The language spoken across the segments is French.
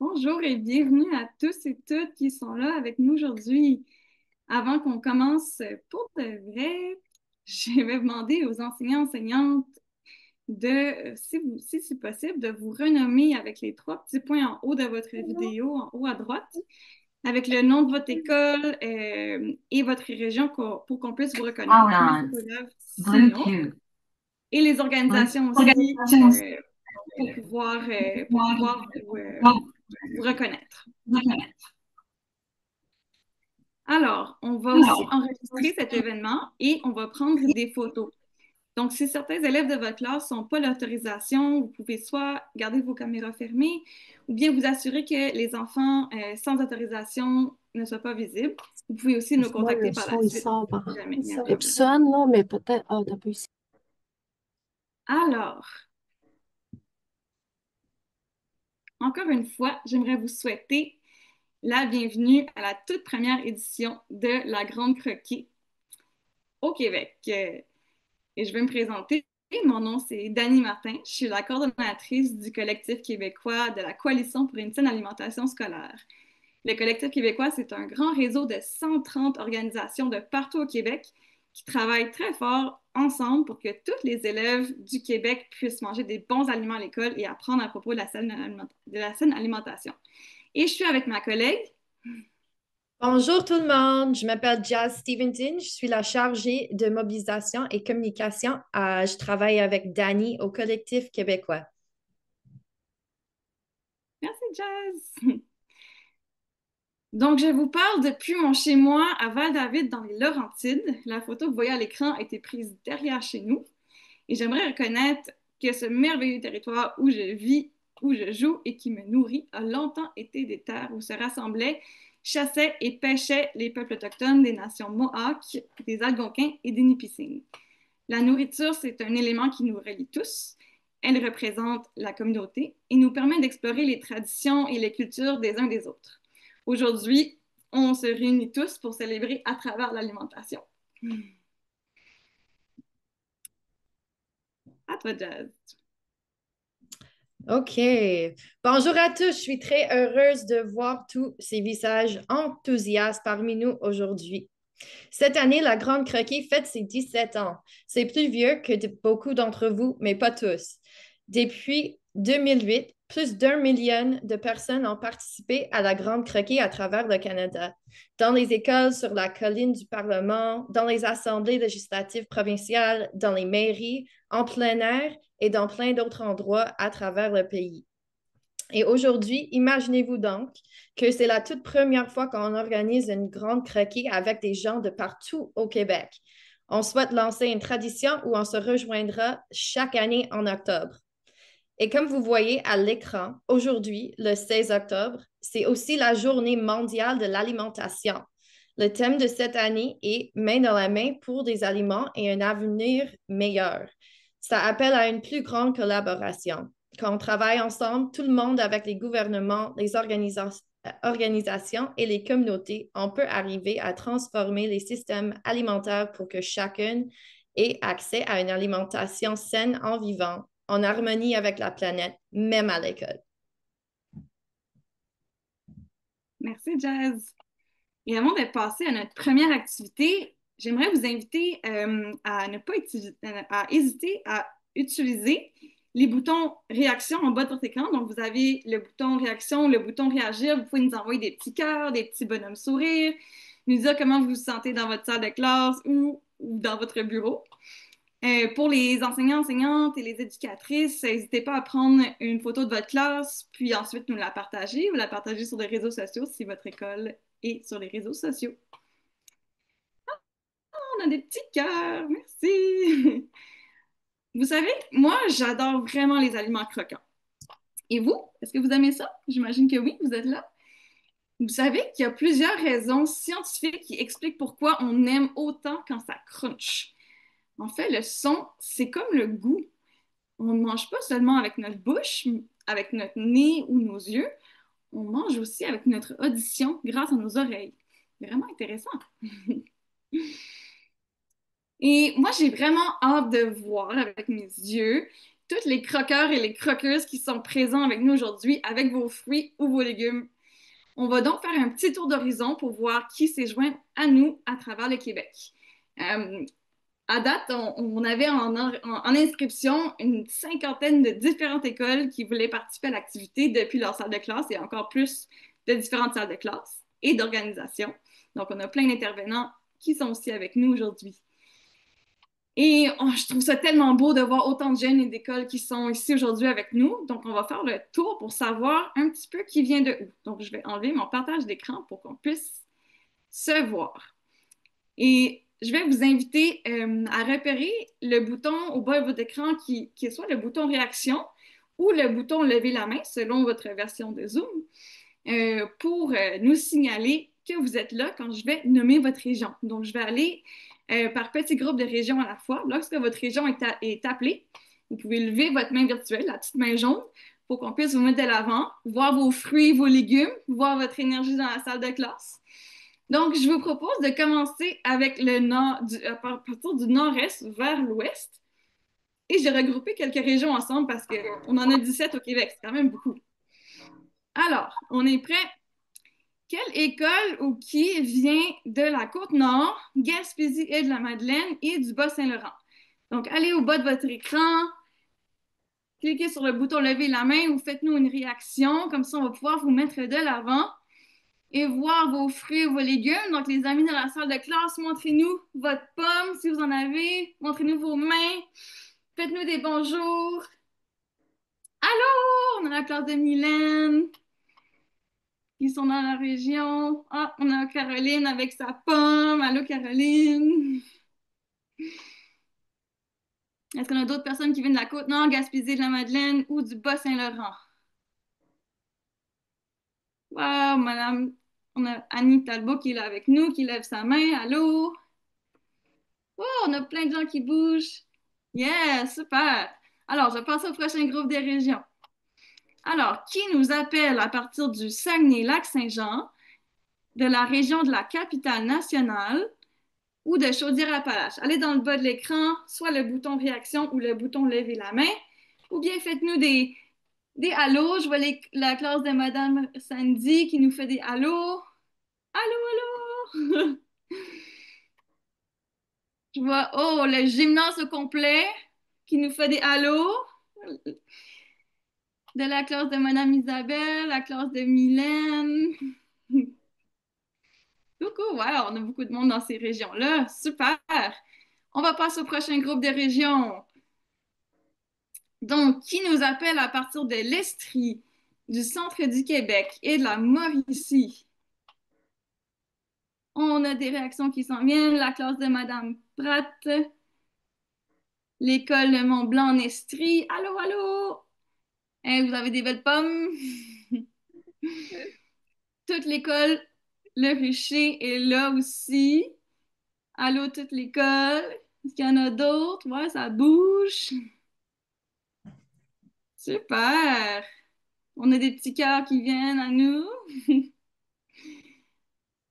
Bonjour et bienvenue à tous et toutes qui sont là avec nous aujourd'hui. Avant qu'on commence pour de vrai, je vais demander aux enseignants enseignantes de, si c'est possible, de vous renommer avec les trois petits points en haut de votre vidéo, en haut à droite, avec le nom de votre école et votre région pour qu'on puisse vous reconnaître. Hold Mais c'est on. pas grave sinon. Bluetooth. Et les Bluetooth. organisations aussi Organizations. pour pouvoir vous reconnaître. Alors, on va aussi enregistrer cet événement et on va prendre des photos. Donc, si certains élèves de votre classe n'ont pas l'autorisation, vous pouvez soit garder vos caméras fermées ou bien vous assurer que les enfants sans autorisation ne soient pas visibles. Vous pouvez aussi nous Parce que moi, contacter le par la son, il suite sort si par jamais il y a un problème. Epson, là, mais peut-être. Ah, t'as pas ici. Alors, encore une fois, j'aimerais vous souhaiter la bienvenue à la toute première édition de la Grande Croquis au Québec. Et je vais me présenter. Mon nom, c'est Dani Martin. Je suis la coordonnatrice du collectif québécois de la Coalition pour une saine alimentation scolaire. Le collectif québécois, c'est un grand réseau de 130 organisations de partout au Québec qui travaillent très fort ensemble pour que tous les élèves du Québec puissent manger des bons aliments à l'école et apprendre à propos de la saine alimentation. Et je suis avec ma collègue. Bonjour tout le monde, je m'appelle Jazz Stevenson, je suis la chargée de mobilisation et communication. Je travaille avec Dani au collectif québécois. Merci, Jazz. Donc, je vous parle depuis mon chez-moi à Val-David dans les Laurentides. La photo que vous voyez à l'écran a été prise derrière chez nous. Et j'aimerais reconnaître que ce merveilleux territoire où je vis, où je joue et qui me nourrit a longtemps été des terres où se rassemblaient, chassaient et pêchaient les peuples autochtones des nations Mohawks, des Algonquins et des Nipissing. La nourriture, c'est un élément qui nous relie tous. Elle représente la communauté et nous permet d'explorer les traditions et les cultures des uns des autres. Aujourd'hui, on se réunit tous pour célébrer à travers l'alimentation. À toi, Jazz. OK. Bonjour à tous, je suis très heureuse de voir tous ces visages enthousiastes parmi nous aujourd'hui. Cette année, la Grande Croquis fête ses 17 ans. C'est plus vieux que beaucoup d'entre vous, mais pas tous. Depuis 2008, plus d'1 million de personnes ont participé à la Grande Croquis à travers le Canada, dans les écoles sur la colline du Parlement, dans les assemblées législatives provinciales, dans les mairies, en plein air et dans plein d'autres endroits à travers le pays. Et aujourd'hui, imaginez-vous donc que c'est la toute première fois qu'on organise une grande croquis avec des gens de partout au Québec. On souhaite lancer une tradition où on se rejoindra chaque année en octobre. Et comme vous voyez à l'écran, aujourd'hui, le 16 octobre, c'est aussi la journée mondiale de l'alimentation. Le thème de cette année est Main dans la main pour des aliments et un avenir meilleur. Ça appelle à une plus grande collaboration. Quand on travaille ensemble, tout le monde avec les gouvernements, les organisations et les communautés, on peut arriver à transformer les systèmes alimentaires pour que chacun ait accès à une alimentation saine en vivant en harmonie avec la planète, même à l'école. Merci, Jazz. Et avant de passer à notre première activité, j'aimerais vous inviter à ne pas à hésiter à utiliser les boutons réaction en bas de votre écran. Donc, vous avez le bouton réaction, le bouton réagir. Vous pouvez nous envoyer des petits cœurs, des petits bonhommes sourires, nous dire comment vous vous sentez dans votre salle de classe ou dans votre bureau. Pour les enseignants, enseignantes et les éducatrices, n'hésitez pas à prendre une photo de votre classe, puis ensuite nous la partager ou la partager sur les réseaux sociaux si votre école est sur les réseaux sociaux. On a des petits cœurs, merci. Vous savez, moi, j'adore vraiment les aliments croquants. Et vous, est-ce que vous aimez ça? J'imagine que oui, vous êtes là. Vous savez qu'il y a plusieurs raisons scientifiques qui expliquent pourquoi on aime autant quand ça crunch. En fait, le son, c'est comme le goût. On ne mange pas seulement avec notre bouche, avec notre nez ou nos yeux, on mange aussi avec notre audition grâce à nos oreilles. Vraiment intéressant. Et moi, j'ai vraiment hâte de voir avec mes yeux tous les croqueurs et les croqueuses qui sont présents avec nous aujourd'hui avec vos fruits ou vos légumes. On va donc faire un petit tour d'horizon pour voir qui s'est joint à nous à travers le Québec. Euh, à date, on avait en inscription une cinquantaine de différentes écoles qui voulaient participer à l'activité depuis leur salle de classe et encore plus de différentes salles de classe et d'organisation. Donc, on a plein d'intervenants qui sont aussi avec nous aujourd'hui. Et je trouve ça tellement beau de voir autant de jeunes et d'écoles qui sont ici aujourd'hui avec nous. Donc, on va faire le tour pour savoir un petit peu qui vient de où. Donc, je vais enlever mon partage d'écran pour qu'on puisse se voir. Et je vais vous inviter à repérer le bouton au bas de votre écran qui est soit le bouton réaction ou le bouton lever la main selon votre version de Zoom pour nous signaler que vous êtes là quand je vais nommer votre région. Donc, je vais aller par petits groupes de régions à la fois. Lorsque votre région est appelée, vous pouvez lever votre main virtuelle, la petite main jaune, pour qu'on puisse vous mettre de l'avant, voir vos fruits, vos légumes, voir votre énergie dans la salle de classe. Donc, je vous propose de commencer avec le nord, à partir du nord-est vers l'ouest. Et j'ai regroupé quelques régions ensemble parce qu'on en a 17 au Québec. C'est quand même beaucoup. Alors, on est prêt? Quelle école ou qui vient de la Côte-Nord, Gaspésie et de la Madeleine et du Bas-Saint-Laurent? Donc, allez au bas de votre écran, cliquez sur le bouton lever la main ou faites-nous une réaction. Comme ça, on va pouvoir vous mettre de l'avant et voir vos fruits et vos légumes. Donc, les amis dans la salle de classe, montrez-nous votre pomme si vous en avez. Montrez-nous vos mains. Faites-nous des bonjours. Allô, on a la classe de Mylène qui sont dans la région. Ah, on a Caroline avec sa pomme. Allô, Caroline. Est-ce qu'on a d'autres personnes qui viennent de la Côte-Nord, Gaspésie, de la Madeleine ou du Bas-Saint-Laurent? Wow, madame. On a Annie Talbot qui est là avec nous, qui lève sa main. Allô? Oh, on a plein de gens qui bougent. Yeah, super. Alors, je passe au prochain groupe des régions. Alors, qui nous appelle à partir du Saguenay-Lac-Saint-Jean, de la région de la capitale nationale ou de Chaudière-Appalaches? Allez dans le bas de l'écran, soit le bouton réaction ou le bouton lever la main, ou bien faites-nous des allos. Je vois la classe de Madame Sandy qui nous fait des allos. Allô, allô! Je vois, oh, le gymnase au complet qui nous fait des allos. De la classe de Madame Isabelle, la classe de Mylène. Coucou, ouais, on a beaucoup de monde dans ces régions-là. Super! On va passer au prochain groupe de régions. Donc, qui nous appelle à partir de l'Estrie, du centre du Québec et de la Mauricie? On a des réactions qui s'en viennent. La classe de Madame Pratt, l'école de Mont-Blanc en Estrie. Allô, allô! Hein, vous avez des belles pommes? Toute l'école, le rucher est là aussi. Allô, toute l'école. Est-ce qu'il y en a d'autres? Ouais, ça bouge. Super. On a des petits cœurs qui viennent à nous.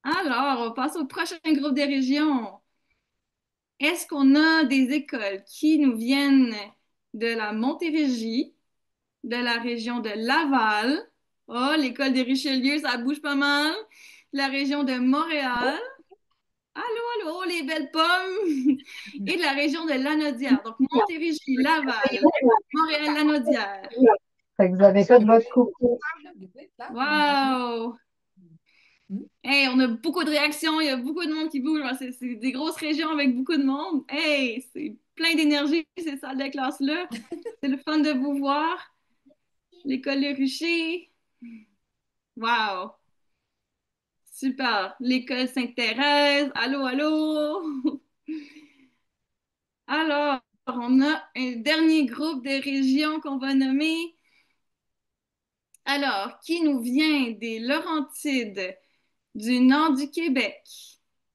Alors, on passe au prochain groupe des régions. Est-ce qu'on a des écoles qui nous viennent de la Montérégie, de la région de Laval? Oh, l'école de Richelieu, ça bouge pas mal. La région de Montréal. Allô, allô, les belles pommes! Et de la région de Lanaudière. Donc, Montérégie, Laval, Montréal, Lanaudière. Fait que vous avez fait votre coucou. Wow! Hey, on a beaucoup de réactions, il y a beaucoup de monde qui bouge. C'est des grosses régions avec beaucoup de monde. Hey, c'est plein d'énergie, ces salles de classe-là. C'est le fun de vous voir. L'école Le Rucher. Wow! Super. L'école Sainte-Thérèse. Allô, allô! Alors, on a un dernier groupe de régions qu'on va nommer. Alors, qui nous vient des Laurentides, du nord du Québec,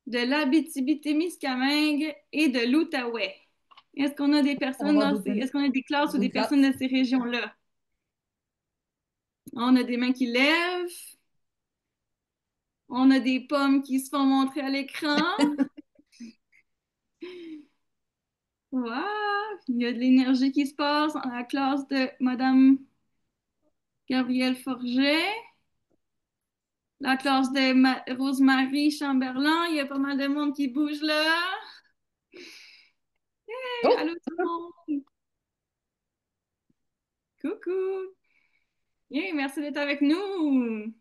de l'Abitibi-Témiscamingue et de l'Outaouais? Est-ce qu'on a des personnes est-ce qu'on a des classes ou des personnes de ces régions-là? On a des mains qui lèvent. On a des pommes qui se font montrer à l'écran. Wow! Il y a de l'énergie qui se passe dans la classe de Madame Gabrielle Forget, la classe de Rosemary Chamberlain. Il y a pas mal de monde qui bouge là. Hey, Oh! allô tout le monde! Coucou! Yeah, merci d'être avec nous!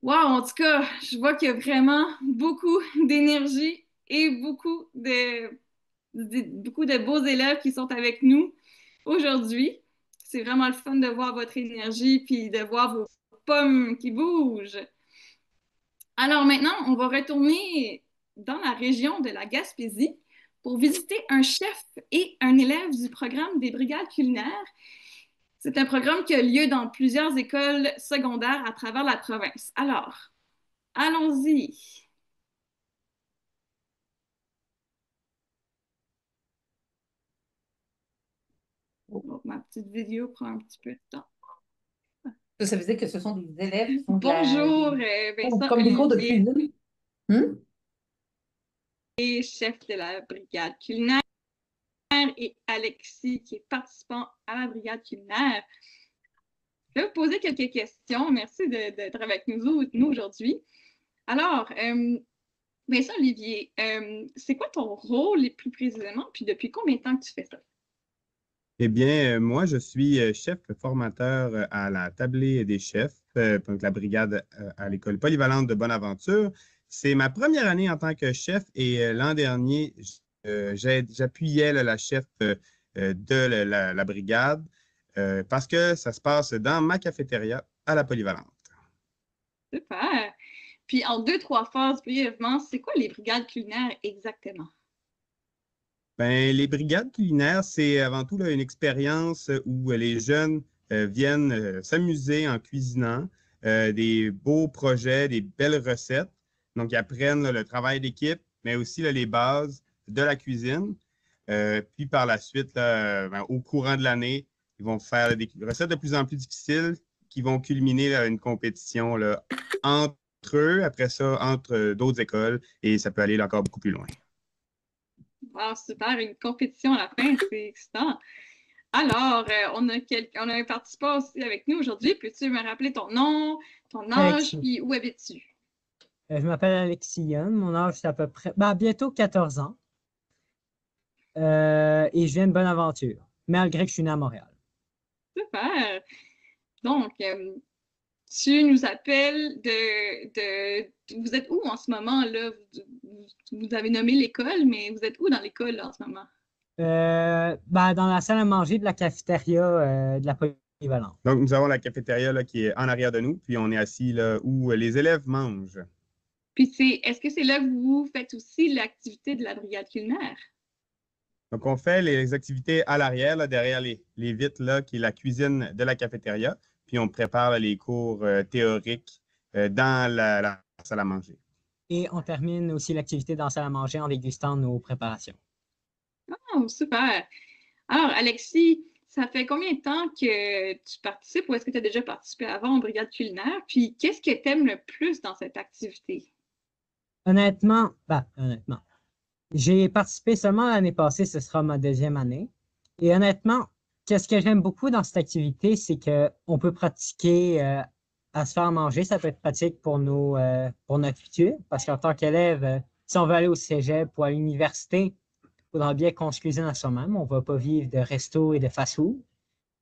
Wow, en tout cas, je vois qu'il y a vraiment beaucoup d'énergie et beaucoup de beaux élèves qui sont avec nous aujourd'hui. C'est vraiment le fun de voir votre énergie puis de voir vos pommes qui bougent. Alors maintenant, on va retourner dans la région de la Gaspésie pour visiter un chef et un élève du programme des brigades culinaires. C'est un programme qui a lieu dans plusieurs écoles secondaires à travers la province. Alors, allons-y. Oh, ma petite vidéo prend un petit peu de temps. Ça veut dire que ce sont des élèves qui font Bonjour, Vincent comme des cours de Olivier, cuisine. Hmm? chef de la brigade culinaire, et Alexis, qui est participant à la brigade culinaire. Je vais vous poser quelques questions. Merci d'être avec nous aujourd'hui. Alors, Vincent Olivier, c'est quoi ton rôle plus précisément, puis depuis combien de temps que tu fais ça? Eh bien, moi, je suis chef formateur à la tablée des chefs, donc la brigade à l'école polyvalente de Bonaventure. C'est ma première année en tant que chef et l'an dernier, j'appuyais la chef de la brigade parce que ça se passe dans ma cafétéria à la polyvalente. Super! Puis en deux, trois phrases brièvement, c'est quoi les brigades culinaires exactement? Ben, les brigades culinaires, c'est avant tout là, une expérience où les jeunes viennent s'amuser en cuisinant des beaux projets, des belles recettes. Donc, ils apprennent là, le travail d'équipe, mais aussi là, les bases de la cuisine. Puis par la suite, là, ben, au courant de l'année, ils vont faire des recettes de plus en plus difficiles qui vont culminer là, une compétition là, entre eux, après ça, entre d'autres écoles, et ça peut aller là, encore beaucoup plus loin. Wow, super, une compétition à la fin, c'est excitant. Alors, on a un participant aussi avec nous aujourd'hui. Peux-tu me rappeler ton nom, ton âge, Alexis. puis où habites-tu? Je m'appelle Alexis Young. Mon âge, c'est à peu près bientôt 14 ans. Et je viens de Bonaventure, malgré que je suis né à Montréal. Super. Donc, tu nous appelles Vous êtes où en ce moment, là? Vous avez nommé l'école, mais vous êtes où dans l'école, là, en ce moment? Dans la salle à manger de la cafétéria de la polyvalente. Donc, nous avons la cafétéria là, qui est en arrière de nous, puis on est assis là où les élèves mangent. Puis, est-ce que c'est là que vous faites aussi l'activité de la brigade culinaire? Donc, on fait les activités à l'arrière, là, derrière les vitres, là, qui est la cuisine de la cafétéria, puis on prépare là, les cours théoriques dans la salle à manger. Et on termine aussi l'activité dans la salle à manger en dégustant nos préparations. Oh, super. Alors, Alexis, ça fait combien de temps que tu participes ou est-ce que tu as déjà participé avant en brigade culinaire? Puis, qu'est-ce que tu aimes le plus dans cette activité? Honnêtement, j'ai participé seulement l'année passée, ce sera ma deuxième année. Et honnêtement, qu'est-ce que j'aime beaucoup dans cette activité, c'est qu'on peut pratiquer à se faire manger. Ça peut être pratique pour pour notre futur, parce qu'en tant qu'élève, si on veut aller au cégep ou à l'université, il faudra bien qu'on se cuisine à soi-même. On ne va pas vivre de resto et de fast-food.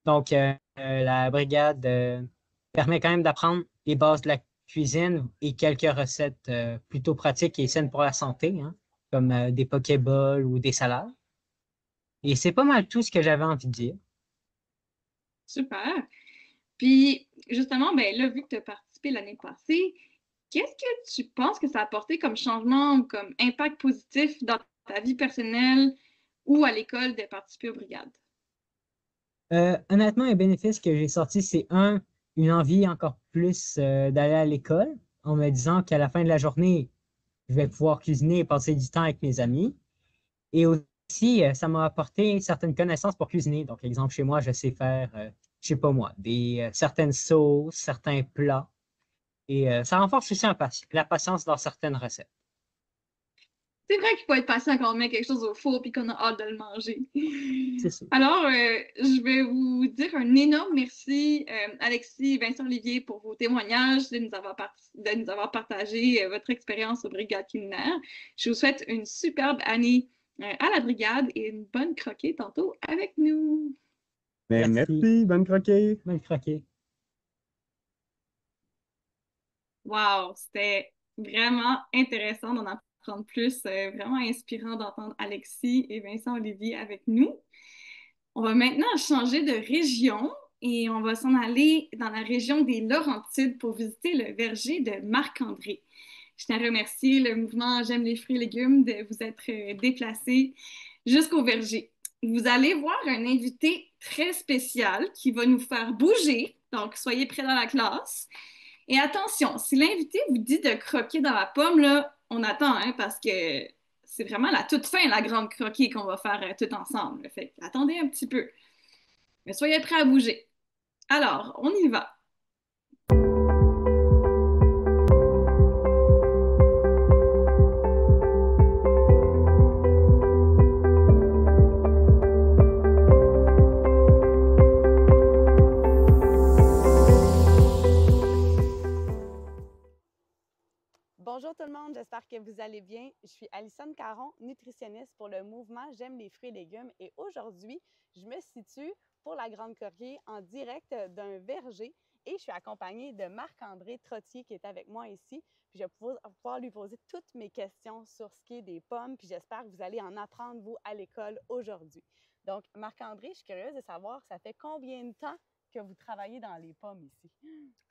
Donc, la brigade permet quand même d'apprendre les bases de la cuisine et quelques recettes plutôt pratiques et saines pour la santé, hein, comme des pokéballs ou des salades. Et c'est pas mal tout ce que j'avais envie de dire. Super. Puis, justement, ben là, vu que tu as participé l'année passée, qu'est-ce que tu penses que ça a apporté comme changement ou comme impact positif dans ta vie personnelle ou à l'école de participer aux brigades? Honnêtement, un bénéfice que j'ai sorti, c'est une envie encore plus d'aller à l'école en me disant qu'à la fin de la journée, je vais pouvoir cuisiner et passer du temps avec mes amis. Et aussi, ça m'a apporté certaines connaissances pour cuisiner. Donc, exemple, chez moi, je sais faire, je sais pas moi, certaines sauces, certains plats. Et ça renforce aussi la patience dans certaines recettes. C'est vrai qu'il faut être patient quand on met quelque chose au four et qu'on a hâte de le manger. C'est ça. Alors, je vais vous dire un énorme merci, Alexis et Vincent Olivier, pour vos témoignages, de nous avoir partagé votre expérience aux brigades culinaires. Je vous souhaite une superbe année à la brigade et une bonne croquée tantôt avec nous. Mais merci, bonne croquée. Bonne croquée. Wow, c'était vraiment intéressant d'en apprendre plus, vraiment inspirant d'entendre Alexis et Vincent Olivier avec nous. On va maintenant changer de région et on va s'en aller dans la région des Laurentides pour visiter le verger de Marc-André. Je tiens à remercier le mouvement J'aime les fruits et légumes de vous être déplacé jusqu'au verger. Vous allez voir un invité très spécial qui va nous faire bouger, donc soyez prêts dans la classe. Et attention, si l'invité vous dit de croquer dans la pomme, là, on attend, hein, parce que c'est vraiment la toute fin, la grande croquée qu'on va faire tout ensemble. Fait que attendez un petit peu. Mais soyez prêts à bouger. Alors, on y va. Bonjour tout le monde, j'espère que vous allez bien. Je suis Alison Caron, nutritionniste pour le mouvement J'aime les fruits et légumes et aujourd'hui, je me situe pour la Grande Croquée en direct d'un verger et je suis accompagnée de Marc-André Trottier qui est avec moi ici. Puis je vais pouvoir lui poser toutes mes questions sur ce qui est des pommes puis j'espère que vous allez en apprendre, vous, à l'école aujourd'hui. Donc, Marc-André, je suis curieuse de savoir, ça fait combien de temps que vous travaillez dans les pommes ici?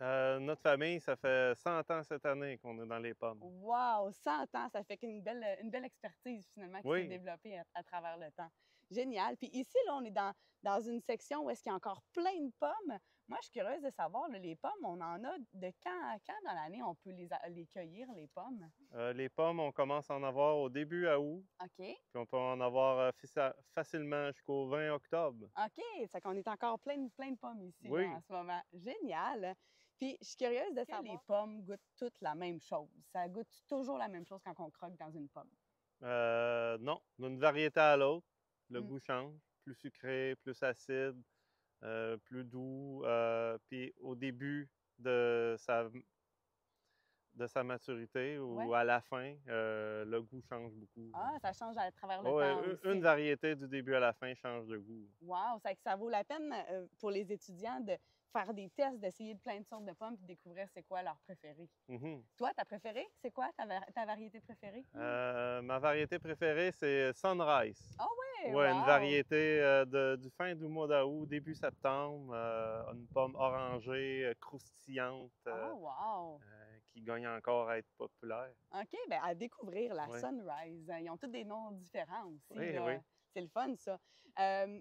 Notre famille, ça fait 100 ans cette année qu'on est dans les pommes. Wow! 100 ans, ça fait qu'une belle expertise finalement qui s'est développée à travers le temps. Génial! Puis ici, là, on est dans une section où est-ce qu'il y a encore plein de pommes. Moi, je suis curieuse de savoir, là, les pommes, on en a de quand à quand dans l'année on peut les cueillir, les pommes? Les pommes, on commence à en avoir au début à août, OK. puis on peut en avoir facilement jusqu'au 20 octobre. OK, c'est qu'on est encore plein de pommes ici Oui. là, en ce moment. Génial! Puis, je suis curieuse de savoir, les pommes goûtent toutes la même chose. Ça goûte toujours la même chose quand on croque dans une pomme? Non, d'une variété à l'autre, le goût change. Plus sucré, plus acide, plus doux. Puis au début de sa maturité ou à la fin, le goût change beaucoup. Ah, ça change à travers le Ouais, temps aussi. une variété du début à la fin change de goût. Wow! Ça vaut la peine pour les étudiants de faire des tests, d'essayer de plein de sortes de pommes et de découvrir c'est quoi leur préféré. Toi, ta préférée, c'est quoi ta variété préférée? Ma variété préférée, c'est Sunrise. Ah oui? Ouais, une variété du fin du mois d'août, début septembre. Une pomme orangée, croustillante. Qui gagne encore à être populaire. OK, bien à découvrir la Sunrise. Ils ont tous des noms différents aussi. Oui, là. oui. C'est le fun, ça.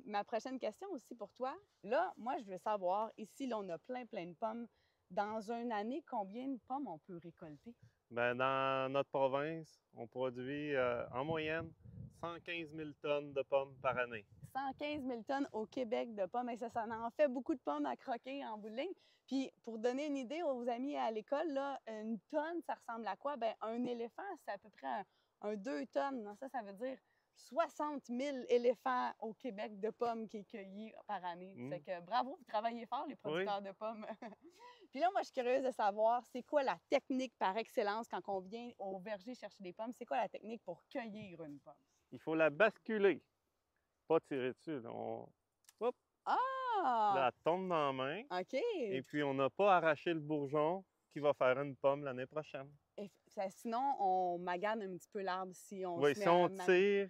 Ma prochaine question aussi pour toi. Là, moi, je veux savoir, ici, là, on a plein de pommes. Dans une année, combien de pommes on peut récolter? Bien, dans notre province, on produit en moyenne 115 000 tonnes de pommes par année. 115 000 tonnes au Québec de pommes. Et ça en fait beaucoup de pommes à croquer en bout de ligne. Puis, pour donner une idée aux amis à l'école, là, une tonne, ça ressemble à quoi? Bien, un éléphant, c'est à peu près un 2 tonnes. Ça veut dire 60 000 éléphants au Québec de pommes qui est cueilli par année. Fait que bravo, vous travaillez fort, les producteurs de pommes. Puis là, moi, je suis curieuse de savoir, c'est quoi la technique par excellence quand on vient au verger chercher des pommes? C'est quoi la technique pour cueillir une pomme? Il faut la basculer, pas tirer dessus. Hop! Là, elle tombe dans la main. OK. Et puis, on n'a pas arraché le bourgeon qui va faire une pomme l'année prochaine. Sinon, on magane un petit peu l'arbre si on Oui, si on tire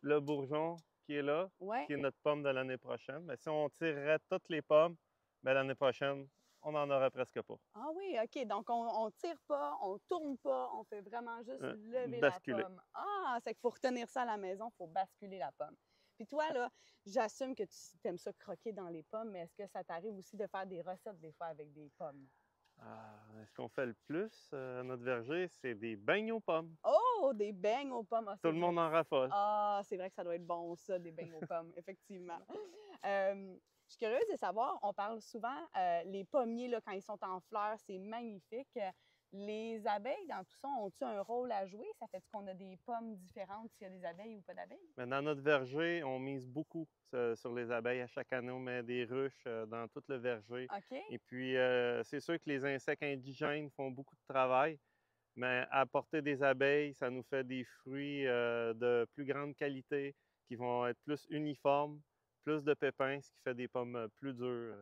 le bourgeon qui est là, qui est notre pomme de l'année prochaine, mais si on tirerait toutes les pommes, bien, l'année prochaine, on n'en aurait presque pas. Ah oui, OK. Donc, on tire pas, on tourne pas, on fait vraiment juste lever la pomme. Ah, c'est qu'il faut retenir ça à la maison, il faut basculer la pomme. Puis toi, là, j'assume que tu aimes ça croquer dans les pommes, mais est-ce que ça t'arrive aussi de faire des recettes des fois avec des pommes? Ce qu'on fait le plus à notre verger, c'est des beignes aux pommes. Oh, des beignes aux pommes! Tout le monde en raffole. Ah, c'est vrai que ça doit être bon, ça, des beignes aux pommes, effectivement. Je suis curieuse de savoir, on parle souvent, les pommiers, là, quand ils sont en fleurs, c'est magnifique. les abeilles, dans tout ça, ont-ils un rôle à jouer? Ça fait qu'on a des pommes différentes s'il y a des abeilles ou pas d'abeilles? Mais dans notre verger, on mise beaucoup sur les abeilles. À chaque année, on met des ruches dans tout le verger. OK. Et puis, c'est sûr que les insectes indigènes font beaucoup de travail, mais apporter des abeilles, ça nous fait des fruits de plus grande qualité qui vont être plus uniformes, plus de pépins, ce qui fait des pommes plus dures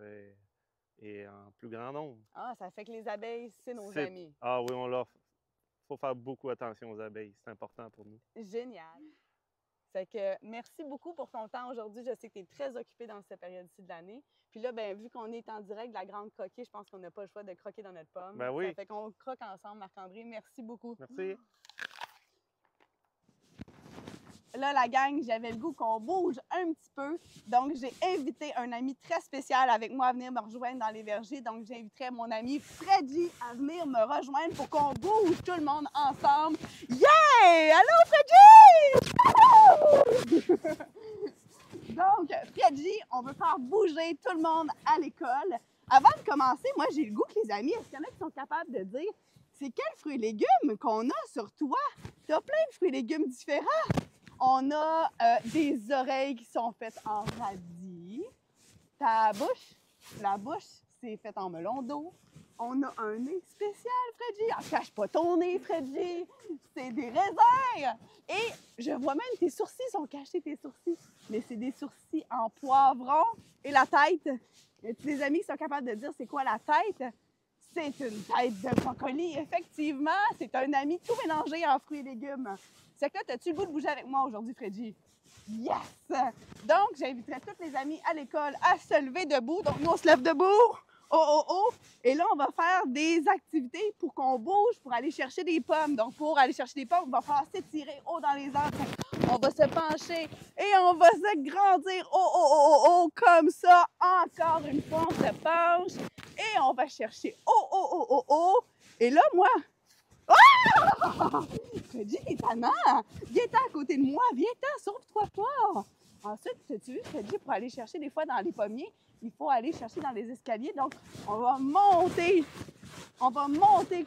et en plus grand nombre. Ah, ça fait que les abeilles, c'est nos C'est- amis. Ah oui, faut faire beaucoup attention aux abeilles. C'est important pour nous. Génial. Fait que merci beaucoup pour ton temps aujourd'hui. Je sais que tu es très occupé dans cette période-ci de l'année. Puis là, ben, vu qu'on est en direct de la Grande Croquée, je pense qu'on n'a pas le choix de croquer dans notre pomme. Ben oui. Ça fait qu'on croque ensemble, Marc-André. Merci beaucoup. Merci. Là, la gang, j'avais le goût qu'on bouge un petit peu. Donc, j'ai invité un ami très spécial avec moi à venir me rejoindre dans les vergers. Donc, j'inviterai mon ami Freddy à venir me rejoindre pour qu'on bouge tout le monde ensemble. Yeah! Allô, Freddy! Donc, Freddy, on veut faire bouger tout le monde à l'école. Avant de commencer, moi, j'ai le goût que les amis, est-ce qu'il y en a qui sont capables de dire c'est quels fruits et légumes qu'on a sur toi? Tu as plein de fruits et légumes différents. On a des oreilles qui sont faites en radis. Ta bouche, la bouche, c'est faite en melon d'eau. On a un nez spécial, Freddy. Ah, cache pas ton nez, Freddy. C'est des raisins. Et je vois même tes sourcils sont cachés, tes sourcils. Mais c'est des sourcils en poivron. Et la tête, y a des amis qui sont capables de dire c'est quoi la tête? C'est une tête de brocoli, effectivement. C'est un ami tout mélangé en fruits et légumes. C'est que là, as-tu le goût de bouger avec moi aujourd'hui, Freddy? Yes! Donc, j'inviterai tous les amis à l'école à se lever debout. Donc, nous, on se lève debout. Oh, oh, oh! Et là, on va faire des activités pour qu'on bouge, pour aller chercher des pommes. Donc, pour aller chercher des pommes, on va faire s'étirer haut dans les arbres. On va se pencher et on va se grandir. Oh, oh, oh, oh, oh! Comme ça. Encore une fois, on se penche et on va chercher. Oh, oh, oh, oh, oh! Et là, moi... Freddy, il est tannant! Viens-t'en à côté de moi, viens-t'en, sauve-toi pas! Ensuite, tu vu, Freddy, pour aller chercher des fois dans les pommiers, il faut aller chercher dans les escaliers. Donc, on va monter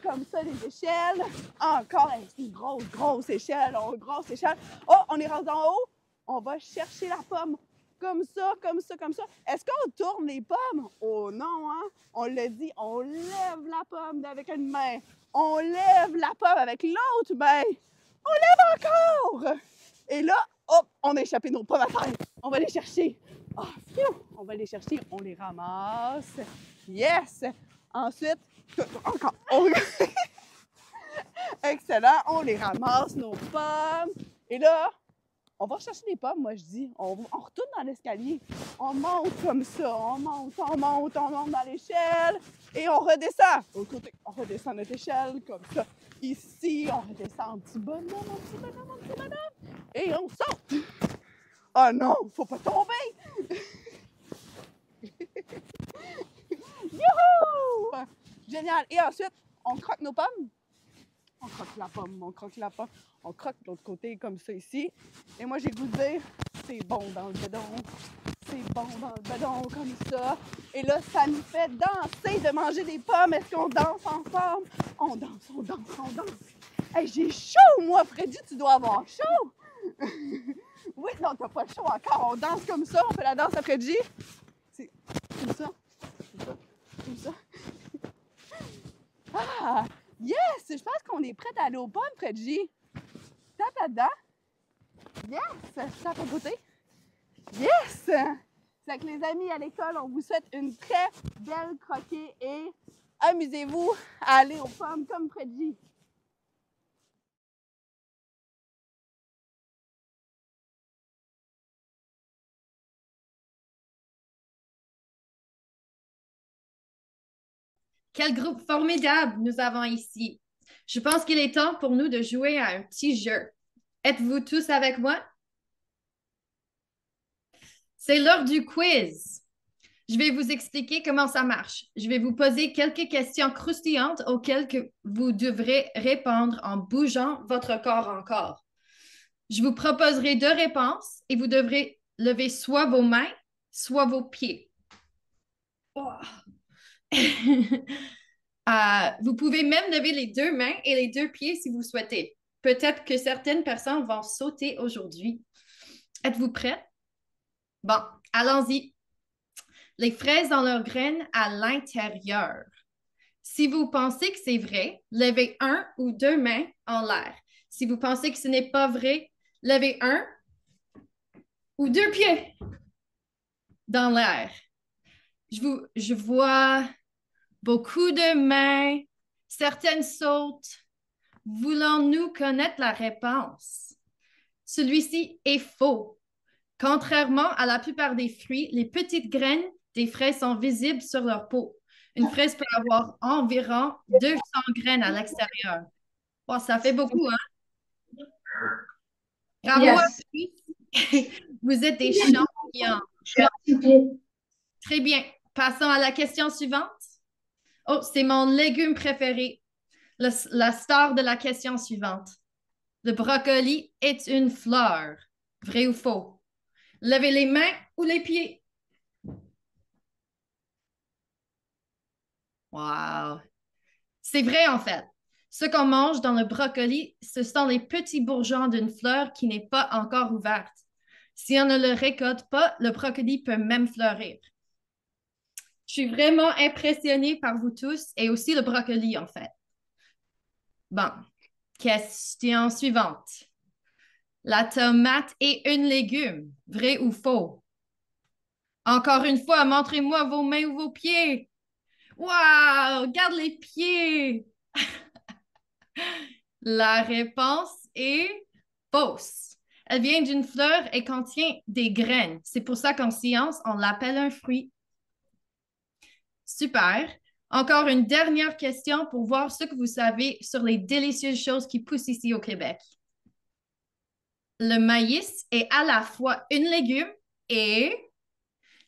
comme ça les échelles. Encore une grosse échelle, grosse échelle. Oh, on est rendu en haut, on va chercher la pomme. Comme ça, comme ça, comme ça. Est-ce qu'on tourne les pommes? Oh non, hein? On l'a dit, on lève la pomme avec une main. On lève la pomme avec l'autre main. On lève encore! Et là, hop, on a échappé nos pommes à terre. On va les chercher. Oh, on va les chercher, on les ramasse. Yes! Ensuite, encore. Excellent, on les ramasse, nos pommes. Et là, on va chercher des pommes, moi je dis. On retourne dans l'escalier. On monte comme ça. On monte dans l'échelle. Et on redescend. Au côté, on redescend notre échelle comme ça. Ici, on redescend un petit bonhomme. Et on saute. Oh non, faut pas tomber. Youhou! Génial. Et ensuite, on croque nos pommes. On croque la pomme. On croque de l'autre côté comme ça ici. Et moi, j'ai le goût de dire, c'est bon dans le bedon. C'est bon dans le bedon comme ça. Et là, ça nous fait danser de manger des pommes. Est-ce qu'on danse ensemble? On danse. Hey, j'ai chaud, moi, Freddy, tu dois avoir chaud. Oui, non, t'as pas chaud encore. On danse comme ça. On fait la danse à Freddy. C'est comme ça. Comme ça. Ah! Yes! Je pense qu'on est prêt à aller aux pommes, Freddy. Tape là-dedans. Yes! Tape à côté. Yes! C'est que les amis à l'école, on vous souhaite une très belle croquée et amusez-vous à aller aux pommes comme Freddy. Quel groupe formidable nous avons ici. Je pense qu'il est temps pour nous de jouer à un petit jeu. Êtes-vous tous avec moi? C'est l'heure du quiz. Je vais vous expliquer comment ça marche. Je vais vous poser quelques questions croustillantes auxquelles vous devrez répondre en bougeant votre corps encore. Je vous proposerai 2 réponses et vous devrez lever soit vos mains, soit vos pieds. Oh. Vous pouvez même lever les deux mains et les deux pieds si vous souhaitez. Peut-être que certaines personnes vont sauter aujourd'hui. Êtes-vous prêts? Bon, allons-y. Les fraises ont leurs graines à l'intérieur. Si vous pensez que c'est vrai, levez un ou deux mains en l'air. Si vous pensez que ce n'est pas vrai, levez un ou deux pieds dans l'air. Je vois beaucoup de mains, certaines sautent. Voulons-nous connaître la réponse? Celui-ci est faux. Contrairement à la plupart des fruits, les petites graines des fraises sont visibles sur leur peau. Une fraise peut avoir environ 200 graines à l'extérieur. Bon, ça fait beaucoup, hein? Bravo à Yes. vous. Vous êtes des champions. Très bien. Passons à la question suivante. Oh, c'est mon légume préféré. La star de la question suivante. Le brocoli est une fleur. Vrai ou faux? Levez les mains ou les pieds. Wow! C'est vrai, en fait. Ce qu'on mange dans le brocoli, ce sont les petits bourgeons d'une fleur qui n'est pas encore ouverte. Si on ne le récolte pas, le brocoli peut même fleurir. Je suis vraiment impressionnée par vous tous et aussi le brocoli, en fait. Bon, question suivante. La tomate est un légume. Vrai ou faux? Encore une fois, montrez-moi vos mains ou vos pieds. Wow! Regarde les pieds! La réponse est fausse. Elle vient d'une fleur et contient des graines. C'est pour ça qu'en science, on l'appelle un fruit. Super. Encore une dernière question pour voir ce que vous savez sur les délicieuses choses qui poussent ici au Québec. Le maïs est à la fois un légume et...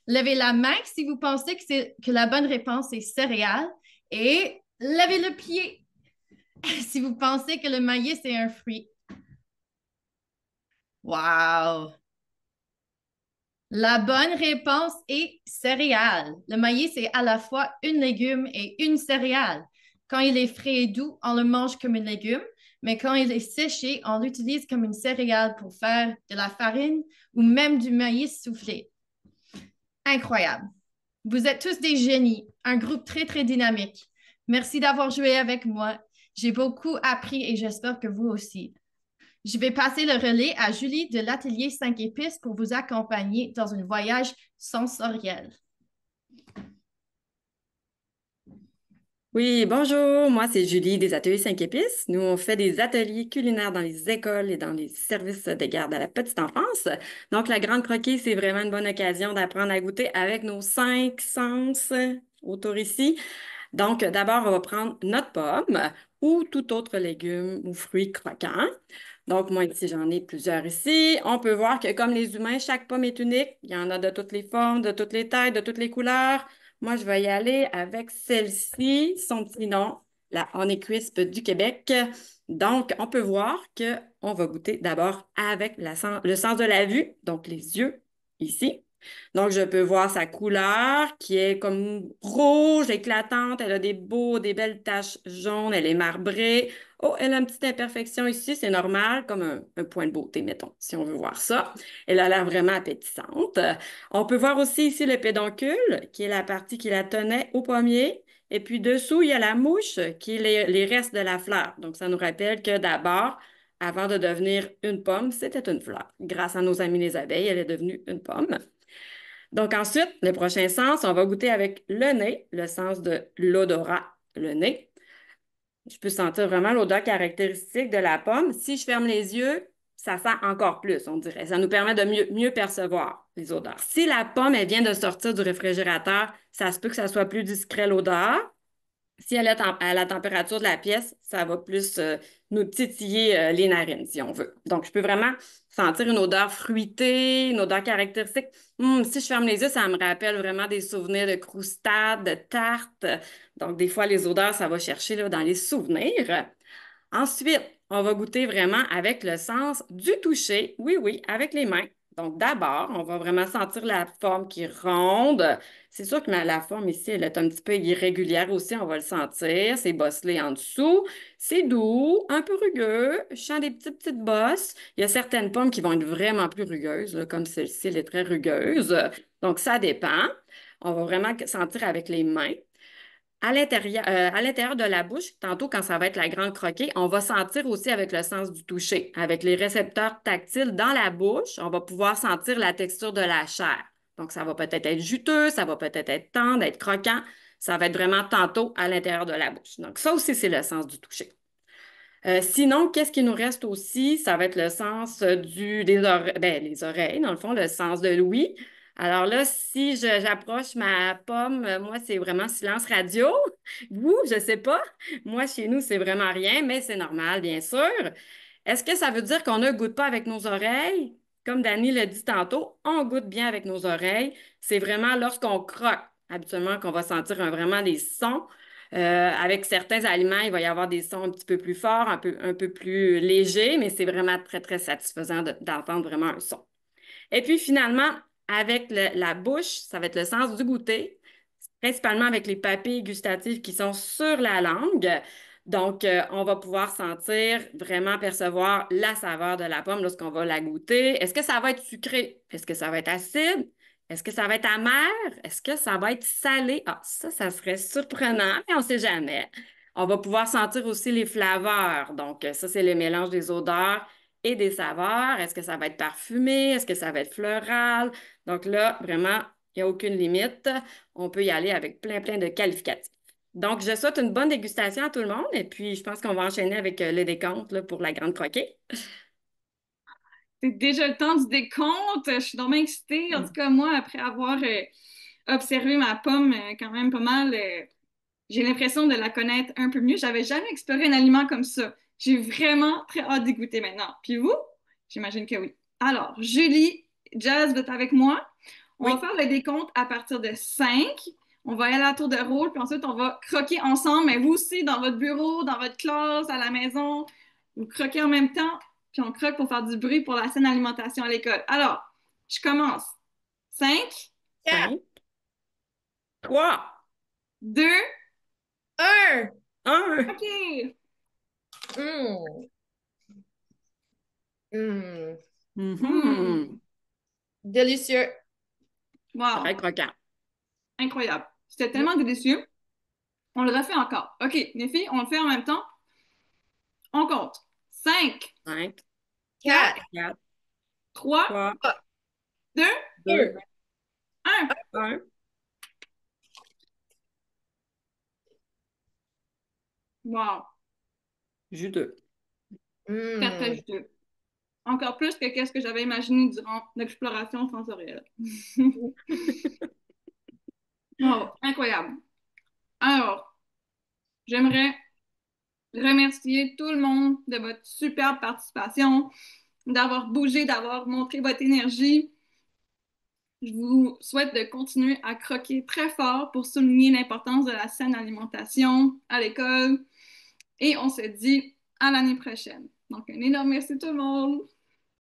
Levez la main si vous pensez que la bonne réponse est céréales et levez le pied si vous pensez que le maïs est un fruit. Wow! La bonne réponse est céréales. Le maïs est à la fois un légume et une céréale. Quand il est frais et doux, on le mange comme un légume, mais quand il est séché, on l'utilise comme une céréale pour faire de la farine ou même du maïs soufflé. Incroyable. Vous êtes tous des génies, un groupe très, très dynamique. Merci d'avoir joué avec moi. J'ai beaucoup appris et j'espère que vous aussi. Je vais passer le relais à Julie de l'Atelier 5 épices pour vous accompagner dans un voyage sensoriel. Oui, bonjour, moi c'est Julie des Ateliers 5 épices. Nous, on fait des ateliers culinaires dans les écoles et dans les services de garde à la petite enfance. Donc, la grande croquée, c'est vraiment une bonne occasion d'apprendre à goûter avec nos 5 sens autour ici. Donc, d'abord, on va prendre notre pomme ou tout autre légume ou fruit croquant. Donc, moi, ici, j'en ai plusieurs ici. On peut voir que comme les humains, chaque pomme est unique. Il y en a de toutes les formes, de toutes les tailles, de toutes les couleurs. Moi, je vais y aller avec celle-ci, son petit nom, la Honeycrisp du Québec. Donc, on peut voir qu'on va goûter d'abord avec le sens de la vue, donc les yeux ici. Donc, je peux voir sa couleur qui est comme rouge, éclatante. Elle a des belles taches jaunes. Elle est marbrée. Oh, elle a une petite imperfection ici. C'est normal, comme un point de beauté, mettons, si on veut voir ça. Elle a l'air vraiment appétissante. On peut voir aussi ici le pédoncule, qui est la partie qui la tenait au pommier. Et puis dessous, il y a la mouche, qui est les restes de la fleur. Donc, ça nous rappelle que d'abord, avant de devenir une pomme, c'était une fleur. Grâce à nos amis les abeilles, elle est devenue une pomme. Donc ensuite, le prochain sens, on va goûter avec le nez, le sens de l'odorat, le nez. Je peux sentir vraiment l'odeur caractéristique de la pomme. Si je ferme les yeux, ça sent encore plus, on dirait. Ça nous permet de mieux percevoir les odeurs. Si la pomme, elle vient de sortir du réfrigérateur, ça se peut que ça soit plus discret l'odeur. Si elle est à la température de la pièce, ça va plus nous titiller les narines, si on veut. Donc, je peux vraiment sentir une odeur fruitée, une odeur caractéristique. Si je ferme les yeux, ça me rappelle vraiment des souvenirs de croustades, de tartes. Donc, des fois, les odeurs, ça va chercher là, dans les souvenirs. Ensuite, on va goûter vraiment avec le sens du toucher. Oui, oui, avec les mains. Donc, d'abord, on va vraiment sentir la forme qui est ronde. C'est sûr que la forme ici, elle est un petit peu irrégulière aussi, on va le sentir. C'est bosselé en dessous. C'est doux, un peu rugueux. Je sens des petites bosses. Il y a certaines pommes qui vont être vraiment plus rugueuses, là, comme celle-ci, elle est très rugueuse. Donc, ça dépend. On va vraiment sentir avec les mains. À l'intérieur de la bouche, tantôt quand ça va être la grande croquée, on va sentir aussi avec le sens du toucher. Avec les récepteurs tactiles dans la bouche, on va pouvoir sentir la texture de la chair. Donc, ça va peut-être être juteux, ça va peut-être être tendre, être croquant. Ça va être vraiment tantôt à l'intérieur de la bouche. Donc, ça aussi, c'est le sens du toucher. Sinon, qu'est-ce qui nous reste aussi? Ça va être le sens des oreilles, les oreilles, dans le fond, le sens de l'ouïe. Alors là, si j'approche ma pomme, moi, c'est vraiment silence radio. Vous, je sais pas. Moi, chez nous, c'est vraiment rien, mais c'est normal, bien sûr. Est-ce que ça veut dire qu'on ne goûte pas avec nos oreilles? Comme Dani l'a dit tantôt, on goûte bien avec nos oreilles. C'est vraiment lorsqu'on croque, habituellement, qu'on va sentir vraiment des sons. Avec certains aliments, il va y avoir des sons un petit peu plus forts, un peu plus légers, mais c'est vraiment très, très satisfaisant d'entendre vraiment un son. Et puis finalement, avec la bouche, ça va être le sens du goûter, principalement avec les papilles gustatives qui sont sur la langue. Donc, on va pouvoir sentir, vraiment percevoir la saveur de la pomme lorsqu'on va la goûter. Est-ce que ça va être sucré? Est-ce que ça va être acide? Est-ce que ça va être amer? Est-ce que ça va être salé? Ah, ça serait surprenant, mais on ne sait jamais. On va pouvoir sentir aussi les flaveurs. Donc, ça, c'est le mélange des odeurs et des saveurs. Est-ce que ça va être parfumé? Est-ce que ça va être floral? Donc là, vraiment, il n'y a aucune limite. On peut y aller avec plein de qualificatifs. Donc, je souhaite une bonne dégustation à tout le monde et puis je pense qu'on va enchaîner avec le décompte là, pour la grande croquée. C'est déjà le temps du décompte. Je suis vraiment excitée. En tout cas, moi, après avoir observé ma pomme quand même pas mal, j'ai l'impression de la connaître un peu mieux. J'avais jamais exploré un aliment comme ça. J'ai vraiment très hâte d'y goûter maintenant. Puis vous? J'imagine que oui. Alors, Julie, Jazz, vous êtes avec moi. On va Oui. faire le décompte à partir de 5. On va y aller à la tour de rôle, puis ensuite, on va croquer ensemble. Mais vous aussi, dans votre bureau, dans votre classe, à la maison, vous croquez en même temps, puis on croque pour faire du bruit pour la saine alimentation à l'école. Alors, je commence. 5, 5, 3, 2, 1. 1. OK. Hum. Hum. Mhm. Délicieux. Wow, Très croquant. incroyable. C'était tellement délicieux. On le refait encore. OK, les filles, on le fait en même temps. On compte. 5, 5, 4, 4, 3, 3, 2, 2, 1. 1. Wow, Jus 2. très, très juteux. Encore plus que qu'est-ce que j'avais imaginé durant l'exploration sensorielle. Wow, incroyable. Alors, j'aimerais remercier tout le monde de votre superbe participation, d'avoir bougé, d'avoir montré votre énergie. Je vous souhaite de continuer à croquer très fort pour souligner l'importance de la saine alimentation à l'école. Et on se dit à l'année prochaine. Donc, un énorme merci tout le monde.